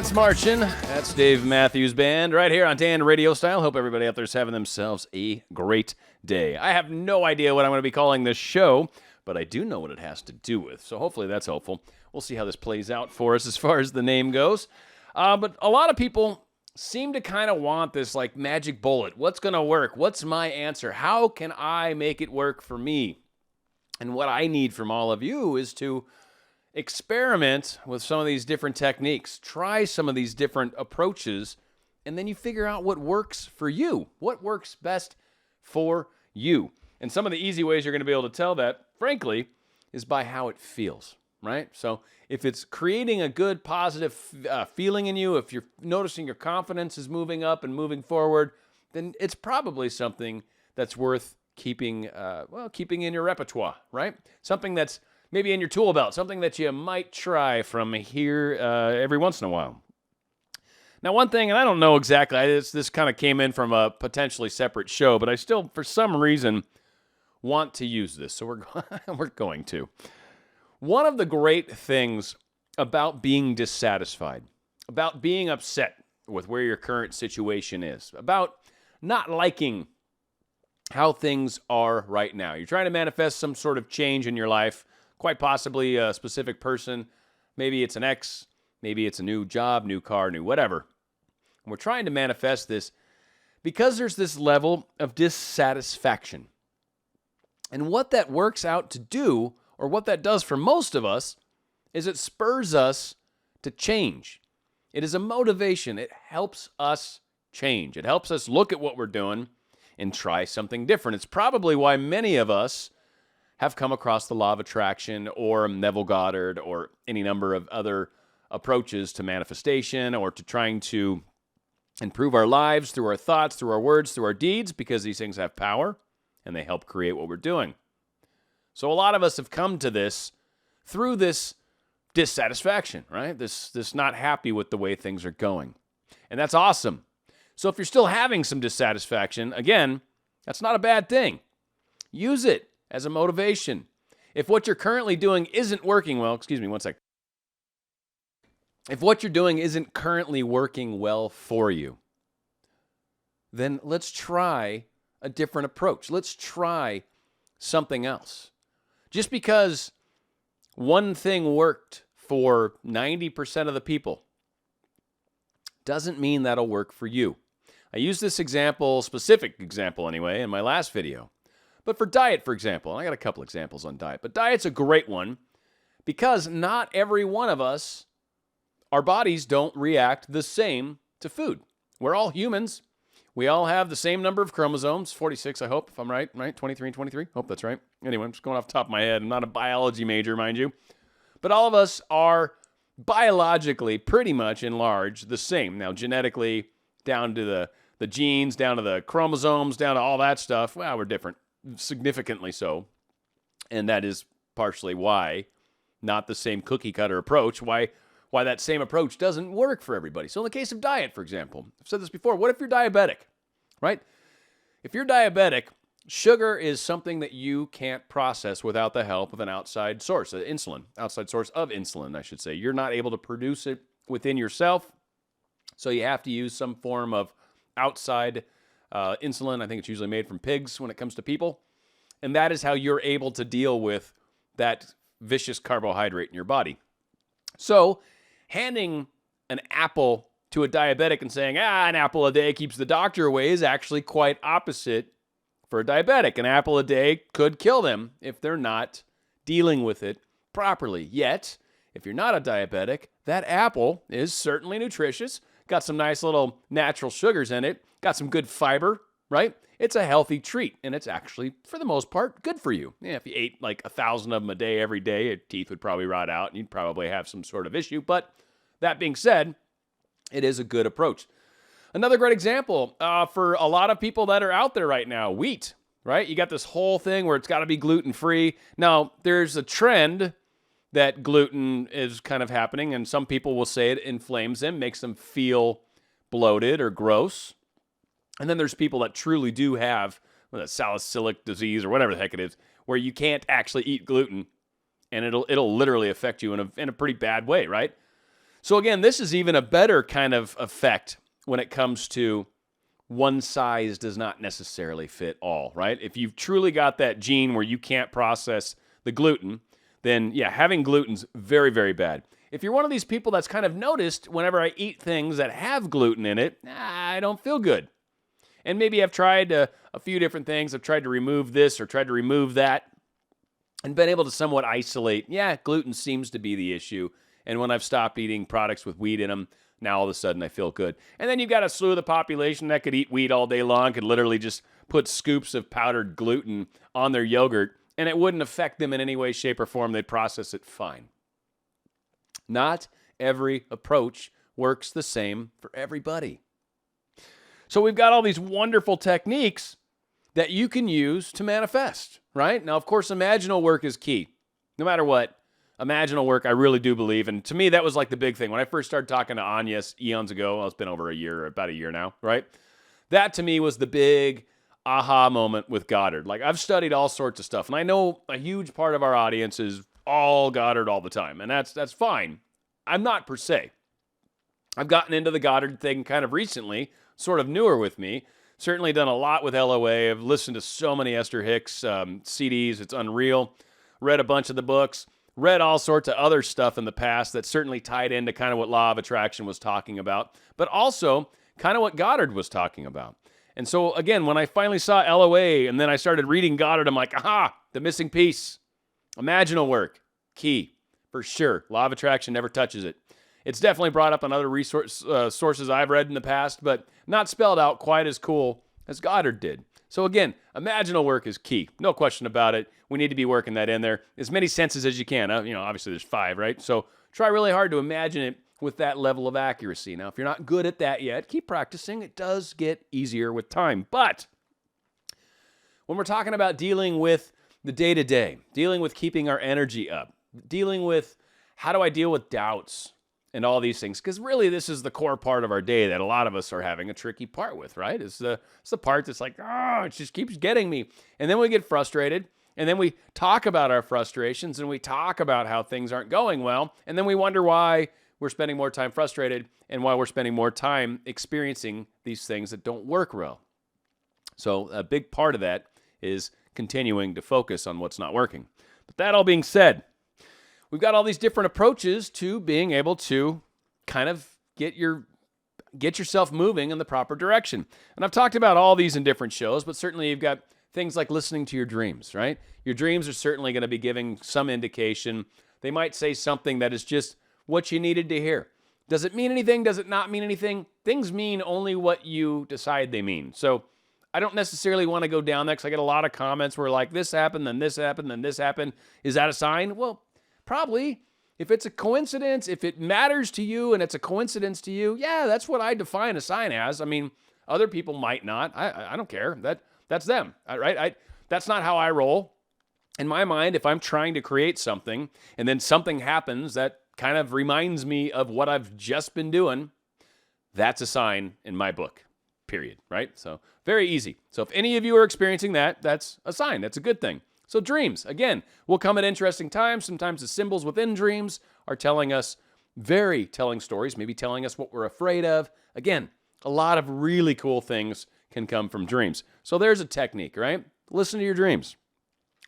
It's marching. That's Dave Matthews Band right here on Dan RadioStyle. Hope everybody out there's having themselves a great day. I have no idea what I'm going to be calling this show, but I do know what it has to do with, so hopefully that's helpful. We'll see how this plays out for us as far as the name goes. But a lot of people seem to kind of want this like magic bullet. What's going to work? What's my answer? How can I make it work for me? And what I need from all of you is to experiment with some of these different techniques. Try some of these different approaches, and then you figure out what works for you. What works best for you. And some of the easy ways you're going to be able to tell that, frankly, is by how it feels, right? So if it's creating a good, positive feeling in you, if you're noticing your confidence is moving up and moving forward, then it's probably something that's worth keeping in your repertoire, right? Something that's maybe in your tool belt, something that you might try from here every once in a while. Now, one thing, and I don't know exactly, this kind of came in from a potentially separate show, but I still, for some reason, want to use this, so we're going to. One of the great things about being dissatisfied, about being upset with where your current situation is, about not liking how things are right now. You're trying to manifest some sort of change in your life, quite possibly a specific person. Maybe it's an ex, maybe it's a new job, new car, new whatever. And we're trying to manifest this because there's this level of dissatisfaction. And what that works out to do, or what that does for most of us, is it spurs us to change. It is a motivation. It helps us change. It helps us look at what we're doing and try something different. It's probably why many of us have come across the law of attraction or Neville Goddard or any number of other approaches to manifestation or to trying to improve our lives through our thoughts, through our words, through our deeds, because these things have power and they help create what we're doing. So a lot of us have come to this through this dissatisfaction, right? This not happy with the way things are going. And that's awesome. So if you're still having some dissatisfaction, again, that's not a bad thing. Use it as a motivation. If what you're currently doing isn't working well, excuse me one sec. If what you're doing isn't currently working well for you, then let's try a different approach. Let's try something else. Just because one thing worked for 90% of the people doesn't mean that'll work for you. I used this specific example anyway, in my last video. But for diet, for example, and I got a couple examples on diet, but diet's a great one because not every one of us, our bodies don't react the same to food. We're all humans. We all have the same number of chromosomes, 46, I hope, if I'm right? 23 and 23? Hope that's right. Anyway, I'm just going off the top of my head. I'm not a biology major, mind you. But all of us are biologically pretty much in large the same. Now, genetically, down to the genes, down to the chromosomes, down to all that stuff, well, we're different, significantly so. And that is partially why not the same cookie cutter approach, why that same approach doesn't work for everybody. So in the case of diet, for example, I've said this before, what if you're diabetic, right? If you're diabetic, sugar is something that you can't process without the help of an outside source, outside source of insulin, I should say. You're not able to produce it within yourself, so you have to use some form of outside insulin. I think it's usually made from pigs when it comes to people. And that is how you're able to deal with that vicious carbohydrate in your body. So handing an apple to a diabetic and saying, an apple a day keeps the doctor away is actually quite opposite for a diabetic. An apple a day could kill them if they're not dealing with it properly. Yet, if you're not a diabetic, that apple is certainly nutritious, got some nice little natural sugars in it, got some good fiber, right? It's a healthy treat, and it's actually, for the most part, good for you. Yeah, if you ate like 1,000 of them a day every day, your teeth would probably rot out, and you'd probably have some sort of issue. But that being said, it is a good approach. Another great example for a lot of people that are out there right now, wheat, right? You got this whole thing where it's got to be gluten-free. Now, there's a trend that gluten is kind of happening, and some people will say it inflames them, makes them feel bloated or gross. And then there's people that truly do have salicylic disease or whatever the heck it is, where you can't actually eat gluten, and it'll literally affect you in a pretty bad way, right? So again, this is even a better kind of effect when it comes to one size does not necessarily fit all, right? If you've truly got that gene where you can't process the gluten, then yeah, having gluten's very, very bad. If you're one of these people that's kind of noticed whenever I eat things that have gluten in it, I don't feel good. And maybe I've tried a few different things. I've tried to remove this or tried to remove that and been able to somewhat isolate. Yeah, gluten seems to be the issue. And when I've stopped eating products with wheat in them, now all of a sudden I feel good. And then you've got a slew of the population that could eat wheat all day long, could literally just put scoops of powdered gluten on their yogurt, and it wouldn't affect them in any way, shape, or form. They'd process it fine. Not every approach works the same for everybody. So we've got all these wonderful techniques that you can use to manifest, right? Now, of course, imaginal work is key. No matter what, imaginal work, I really do believe. And to me, that was like the big thing. When I first started talking to Anya eons ago, well, it's been over a year, about a year now, right? That to me was the big aha moment with Goddard. Like, I've studied all sorts of stuff, and I know a huge part of our audience is all Goddard all the time, and that's fine. I'm not per se. I've gotten into the Goddard thing kind of recently, sort of newer with me. Certainly done a lot with LOA. I've listened to so many Esther Hicks CDs. It's unreal. Read a bunch of the books. Read all sorts of other stuff in the past that certainly tied into kind of what Law of Attraction was talking about, but also kind of what Goddard was talking about. And so, again, when I finally saw LOA and then I started reading Goddard, I'm like, aha, the missing piece. Imaginal work, key, for sure. Law of Attraction never touches it. It's definitely brought up on other sources I've read in the past, but not spelled out quite as cool as Goddard did. So again, imaginal work is key. No question about it. We need to be working that in there. As many senses as you can. Obviously there's 5, right? So try really hard to imagine it with that level of accuracy. Now, if you're not good at that yet, keep practicing. It does get easier with time. But when we're talking about dealing with the day-to-day, dealing with keeping our energy up, dealing with how do I deal with doubts and all these things, because really this is the core part of our day that a lot of us are having a tricky part with, right? It's the part that's like, it just keeps getting me. And then we get frustrated, and then we talk about our frustrations, and we talk about how things aren't going well, and then we wonder why we're spending more time frustrated and why we're spending more time experiencing these things that don't work well. So a big part of that is continuing to focus on what's not working. But that all being said, we've got all these different approaches to being able to kind of get yourself moving in the proper direction. And I've talked about all these in different shows, but certainly you've got things like listening to your dreams, right? Your dreams are certainly going to be giving some indication. They might say something that is just what you needed to hear. Does it mean anything? Does it not mean anything? Things mean only what you decide they mean. So I don't necessarily want to go down there because I get a lot of comments where like this happened, then this happened, then this happened. Is that a sign? Well, probably. If it's a coincidence, if it matters to you and it's a coincidence to you, yeah, that's what I define a sign as. I mean, other people might not. I don't care. That's them, right? That's not how I roll. In my mind, if I'm trying to create something and then something happens that kind of reminds me of what I've just been doing, that's a sign in my book, period, right? So very easy. So if any of you are experiencing that, that's a sign. That's a good thing. So dreams, again, will come at interesting times. Sometimes the symbols within dreams are telling stories, maybe telling us what we're afraid of. Again, a lot of really cool things can come from dreams. So there's a technique, right? Listen to your dreams.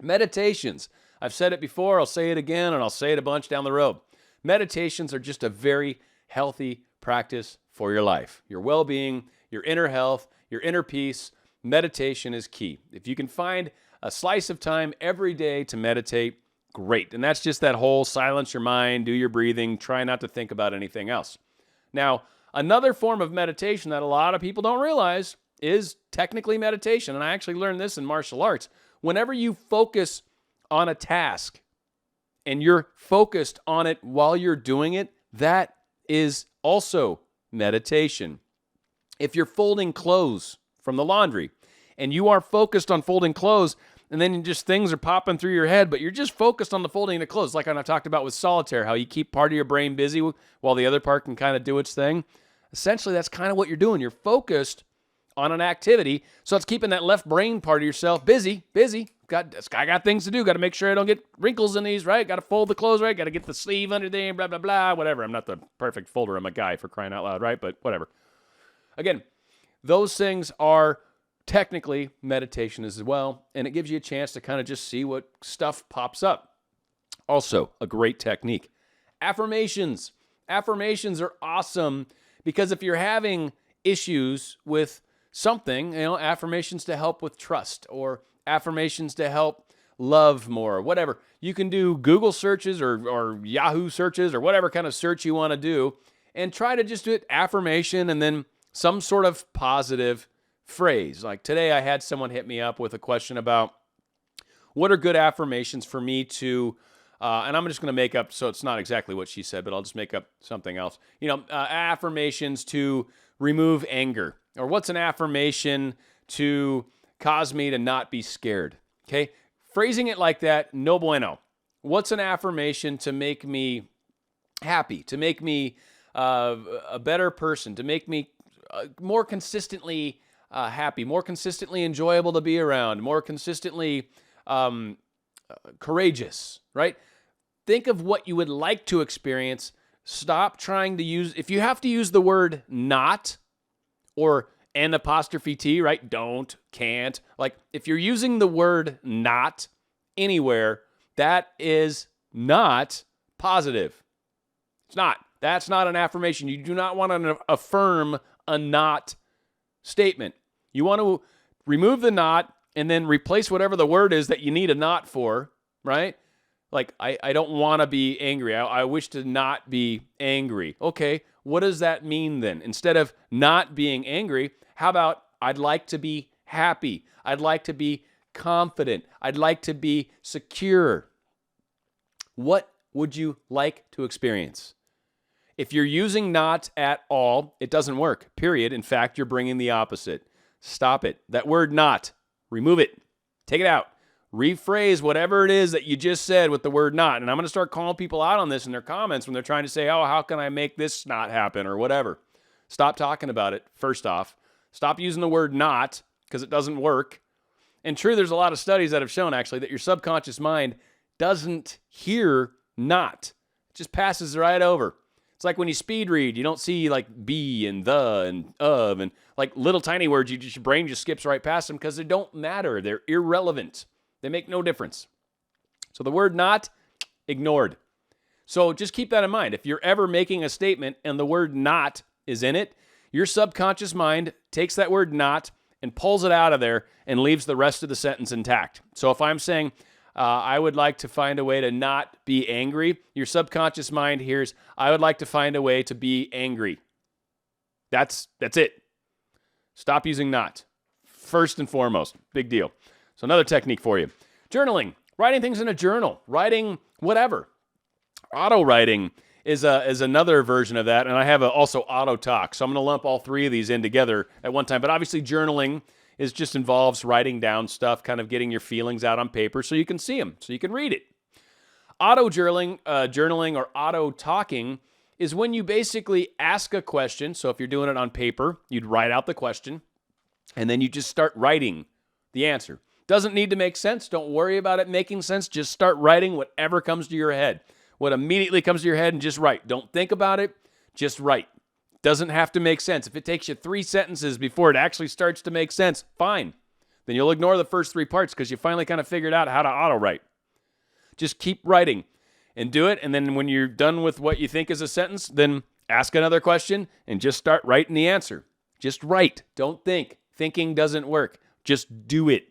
Meditations. I've said it before, I'll say it again, and I'll say it a bunch down the road. Meditations are just a very healthy practice for your life, your well-being, your inner health, your inner peace. Meditation is key. If you can find a slice of time every day to meditate, great. And that's just that whole silence your mind, do your breathing, try not to think about anything else. Now, another form of meditation that a lot of people don't realize is technically meditation. And I actually learned this in martial arts. Whenever you focus on a task and you're focused on it while you're doing it, that is also meditation. If you're folding clothes from the laundry and you are focused on folding clothes and then just things are popping through your head, but you're just focused on the folding of the clothes, like I talked about with solitaire, how you keep part of your brain busy while the other part can kind of do its thing. Essentially, that's kind of what you're doing. You're focused on an activity, so it's keeping that left brain part of yourself busy, I got things to do. Got to make sure I don't get wrinkles in these, right? Got to fold the clothes right. Got to get the sleeve under there, blah, blah, blah, whatever. I'm not the perfect folder. I'm a guy, for crying out loud, right? But whatever. Again, those things are technically meditation as well, and it gives you a chance to kind of just see what stuff pops up. Also, a great technique. Affirmations. Affirmations are awesome because if you're having issues with something, affirmations to help with trust or affirmations to help love more, whatever. You can do Google searches or Yahoo searches or whatever kind of search you want to do and try to just do it affirmation and then some sort of positive phrase. Like today I had someone hit me up with a question about what are good affirmations for me to, and I'm just going to make up, so it's not exactly what she said, but I'll just make up something else. Affirmations to remove anger, or what's an affirmation to cause me to not be scared, okay? Phrasing it like that, no bueno. What's an affirmation to make me happy, to make me a better person, to make me more consistently happy, more consistently enjoyable to be around, more consistently courageous, right? Think of what you would like to experience. Stop trying to use, if you have to use the word not or an apostrophe T, right? Don't, can't. Like if you're using the word not anywhere, that is not positive. It's not. That's not an affirmation. You do not want to affirm a not statement. You want to remove the not and then replace whatever the word is that you need a not for, right? Like, I don't want to be angry. I wish to not be angry. Okay, what does that mean then? Instead of not being angry, how about I'd like to be happy. I'd like to be confident. I'd like to be secure. What would you like to experience? If you're using not at all, it doesn't work, period. In fact, you're bringing the opposite. Stop it. That word not, remove it. Take it out. Rephrase whatever it is that you just said with the word not. And I'm going to start calling people out on this in their comments when they're trying to say, oh, how can I make this not happen or whatever. Stop talking about it, first off. Stop using the word not because it doesn't work. And true, there's a lot of studies that have shown actually that your subconscious mind doesn't hear not. It just passes right over. It's like when you speed read, you don't see like be and the and of and like little tiny words. Your brain just skips right past them because they don't matter. They're irrelevant. They make no difference. So the word not, ignored. So just keep that in mind. If you're ever making a statement and the word not is in it, your subconscious mind takes that word not and pulls it out of there and leaves the rest of the sentence intact. So if I'm saying, I would like to find a way to not be angry, your subconscious mind hears, I would like to find a way to be angry. That's it. Stop using not. First and foremost, big deal. So another technique for you. Journaling. Writing things in a journal. Writing whatever. Auto writing is another version of that, and I have also auto talk. So I'm going to lump all three of these in together at one time. But obviously journaling just involves writing down stuff, kind of getting your feelings out on paper so you can see them, so you can read it. Auto journaling or auto talking is when you basically ask a question. So if you're doing it on paper, you'd write out the question, and then you just start writing the answer. Doesn't need to make sense. Don't worry about it making sense. Just start writing whatever comes to your head. What immediately comes to your head and just write. Don't think about it. Just write. Doesn't have to make sense. If it takes you 3 sentences before it actually starts to make sense, fine. Then you'll ignore the first 3 parts because you finally kind of figured out how to auto-write. Just keep writing and do it. And then when you're done with what you think is a sentence, then ask another question and just start writing the answer. Just write. Don't think. Thinking doesn't work. Just do it.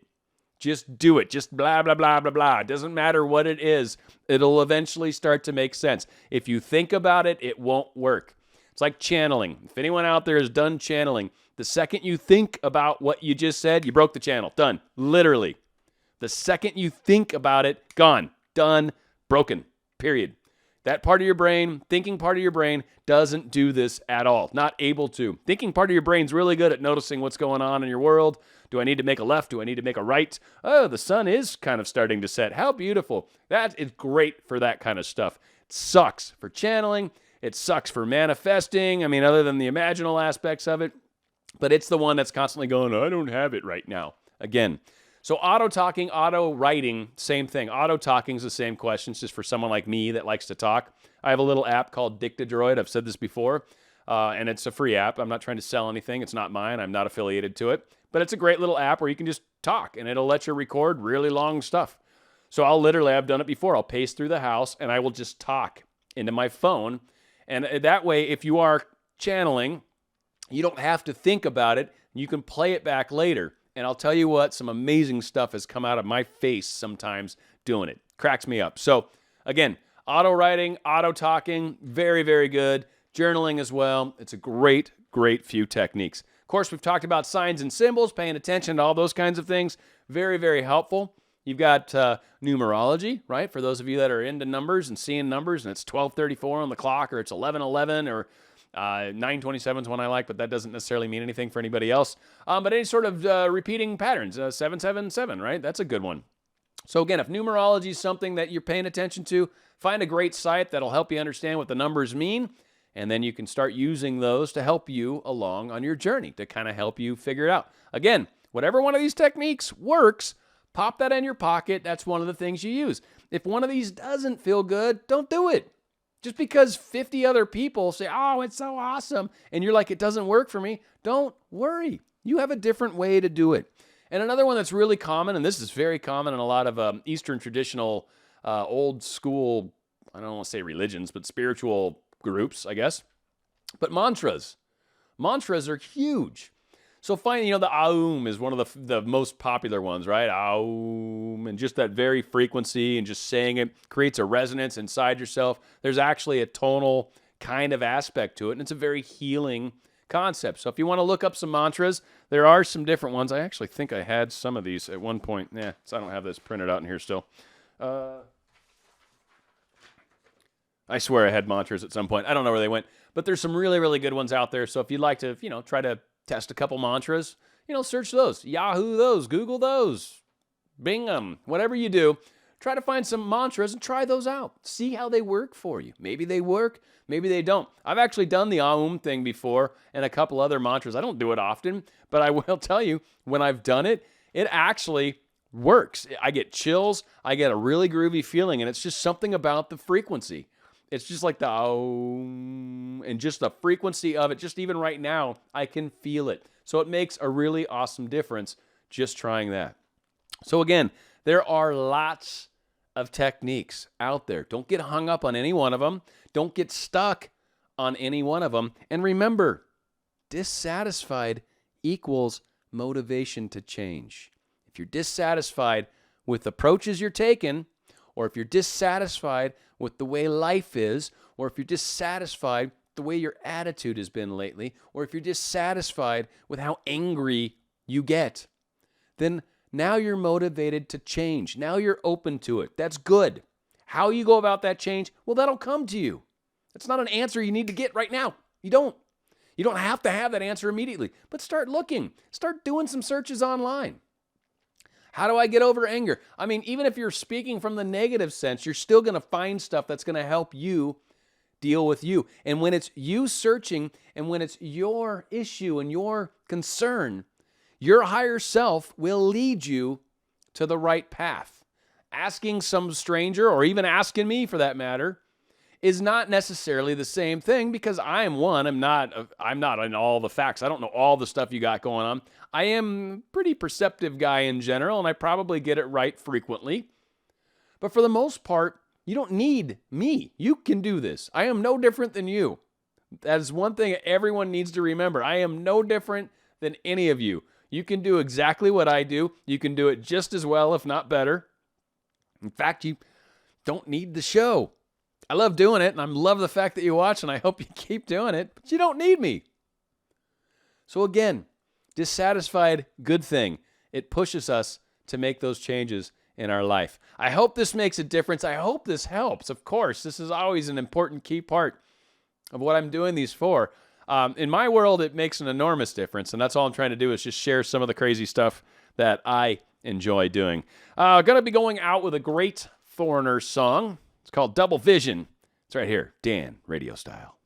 Just do it. Just blah, blah, blah, blah, blah. It doesn't matter what it is. It'll eventually start to make sense. If you think about it, it won't work. It's like channeling. If anyone out there has done channeling, the second you think about what you just said, you broke the channel. Done. Literally. The second you think about it, gone. Done. Broken. Period. That part of your brain, thinking part of your brain, doesn't do this at all. Not able to. Thinking part of your brain's really good at noticing what's going on in your world. Do I need to make a left? Do I need to make a right? Oh, the sun is kind of starting to set. How beautiful. That is great for that kind of stuff. It sucks for channeling. It sucks for manifesting. I mean, other than the imaginal aspects of it. But it's the one that's constantly going, I don't have it right now. Again, So auto-talking, auto-writing, same thing. Auto-talking is the same questions, just for someone like me that likes to talk. I have a little app called Dictadroid. I've said this before, and it's a free app. I'm not trying to sell anything. It's not mine. I'm not affiliated to it. But it's a great little app where you can just talk, and it'll let you record really long stuff. So I've done it before. I'll pace through the house, and I will just talk into my phone. And that way, if you are channeling, you don't have to think about it. You can play it back later. And I'll tell you what, some amazing stuff has come out of my face sometimes doing it. Cracks me up. So again, auto writing, auto talking, very, very good. Journaling as well. It's a great, great few techniques. Of course, we've talked about signs and symbols, paying attention to all those kinds of things. Very, very helpful. You've got numerology, right? For those of you that are into numbers and seeing numbers, and it's 12:34 on the clock, or it's 11:11, or 9:27 is one I like, but that doesn't necessarily mean anything for anybody else. But any sort of repeating patterns, 777, right? That's a good one. So again, if numerology is something that you're paying attention to, find a great site that'll help you understand what the numbers mean, and then you can start using those to help you along on your journey, to kind of help you figure it out. Again, whatever one of these techniques works, pop that in your pocket. That's one of the things you use. If one of these doesn't feel good, don't do it. Just because 50 other people say, oh, it's so awesome, and you're like, it doesn't work for me, don't worry. You have a different way to do it. And another one that's really common, and this is very common in a lot of Eastern traditional, old school, I don't want to say religions, but spiritual groups, I guess. But mantras. Mantras are huge. So find, the Aum is one of the most popular ones, right? Aum, and just that very frequency and just saying it creates a resonance inside yourself. There's actually a tonal kind of aspect to it, and it's a very healing concept. So if you want to look up some mantras, there are some different ones. I actually think I had some of these at one point. So I don't have this printed out in here still. I swear I had mantras at some point. I don't know where they went, but there's some really, really good ones out there. So if you'd like to, try to test a couple mantras, search those, Yahoo those, Google those, Bing them, whatever you do, try to find some mantras and try those out. See how they work for you. Maybe they work, maybe they don't. I've actually done the Aum thing before and a couple other mantras. I don't do it often, but I will tell you, when I've done it, it actually works. I get chills, I get a really groovy feeling, and it's just something about the frequency. It's just like the Aum, and just the frequency of it, just even right now, I can feel it. So it makes a really awesome difference just trying that. So again, there are lots of techniques out there. Don't get hung up on any one of them. Don't get stuck on any one of them. And remember, dissatisfied equals motivation to change. If you're dissatisfied with approaches you're taking, or if you're dissatisfied with the way life is, or if you're dissatisfied the way your attitude has been lately, or if you're dissatisfied with how angry you get, then now you're motivated to change. Now you're open to it. That's good. How you go about that change, well, that'll come to you. It's not an answer you need to get right now. You don't. You don't have to have that answer immediately, but start looking. Start doing some searches online. How do I get over anger? I mean, even if you're speaking from the negative sense, you're still going to find stuff that's going to help you deal with you. And when it's you searching, and when it's your issue and your concern, your higher self will lead you to the right path. Asking some stranger, or even asking me for that matter, is not necessarily the same thing, because I'm not on all the facts. I don't know all the stuff you got going on. I am a pretty perceptive guy in general, and I probably get it right frequently. But for the most part, you don't need me. You can do this. I am no different than you. That is one thing everyone needs to remember. I am no different than any of you. You can do exactly what I do. You can do it just as well, if not better. In fact, you don't need the show. I love doing it, and I love the fact that you watch, and I hope you keep doing it, but you don't need me. So again, dissatisfied, good thing. It pushes us to make those changes in our life. I hope this makes a difference. I hope this helps. Of course, this is always an important key part of what I'm doing these for. In my world, it makes an enormous difference, and that's all I'm trying to do is just share some of the crazy stuff that I enjoy doing. Going to be going out with a great Foreigner song. It's called Double Vision. It's right here, Dan, Radio Style.